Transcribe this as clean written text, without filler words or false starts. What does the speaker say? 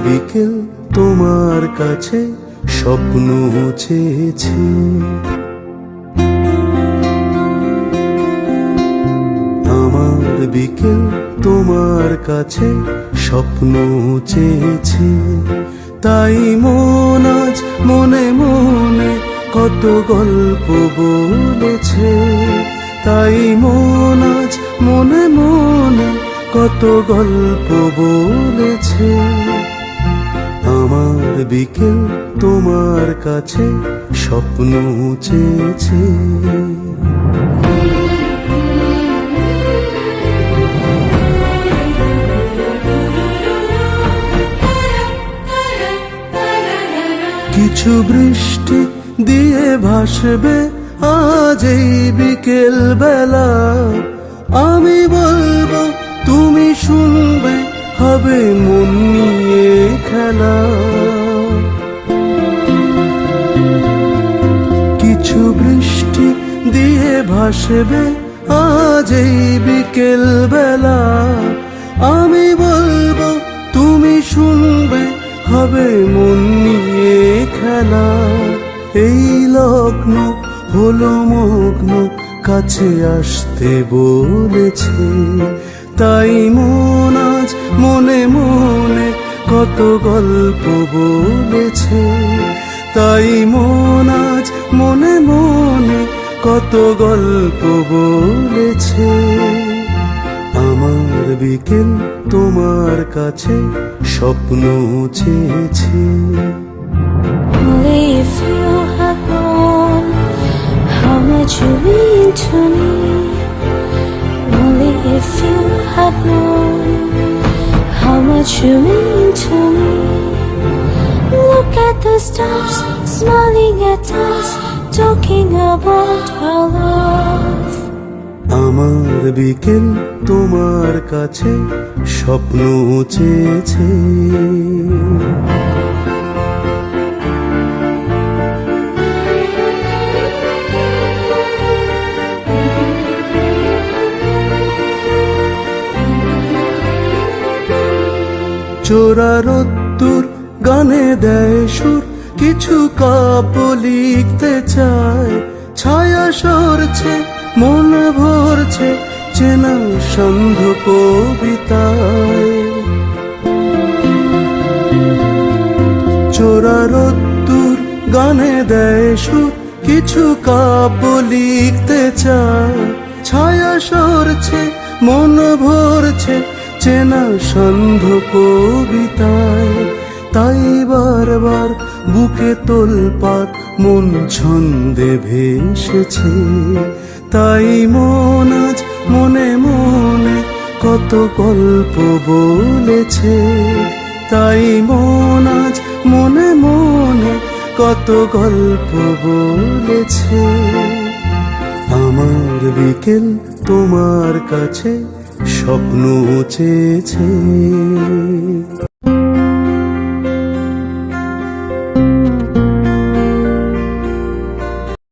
বিকেল তোমার কাছে স্বপ্ন চেয়েছে। আমার বিকেল তোমার কাছে স্বপ্ন চেয়েছে। তাই মন আজ মনে মনে কত গল্প বলেছে। তাই মন আজ মনে মনে কত গল্প বলেছে। আমার বিকেল তোমার কাছে স্বপ্ন চেয়েছে। কিছু বৃষ্টি দিয়ে ভাসবে আজ এই বিকেল বেলা। আমি বলবো তুমি শুনবে, হবে মন নিয়ে খেলা। কিছু বৃষ্টি দিয়ে ভাসবে আজ এই বিকেল বেলা। আমি বলবো তুমি শুনবে, হবে মন নিয়ে খেলা। এই লগ্ন হলো মগ্ন কাছে আসতে বলেছে। তাই মন আজ মনে মনে কত গল্প বলেছে। তাই মন আজ মনে মনে কত গল্প বলেছে। আমার বিকেল তোমার কাছে স্বপ্ন চেয়েছে। Only if you had known how much you mean to me. Only if you had known how much you mean to me. Look at the stars smiling at us, talking about our love. আমার বিকেল তোমার কাছে স্বপ্ন চেয়েছে। চোরা রোদ্দুর গানে দেয় সুর, কিছু কাব্য লিখতে চায়। ছায়া সরছে মন ভরছে চেনা সন্ধ কবিতায়। চোরা রোদ্দুর গানে দেয় সুর, কিছু কাব্য লিখতে চায়। ছায়া সরছে মন ভরছে চেনা সন্ধ কবিতায়। তাই বারবার বুকে তোলপাত মন ছন্দে ভেসেছে। তাই মন আজ মনে মনে কত গল্প বলেছে। তাই মন আজ মনে মনে কত গল্প বলেছে। আমার বিকেল তোমার কাছে স্বপ্ন চেয়েছে।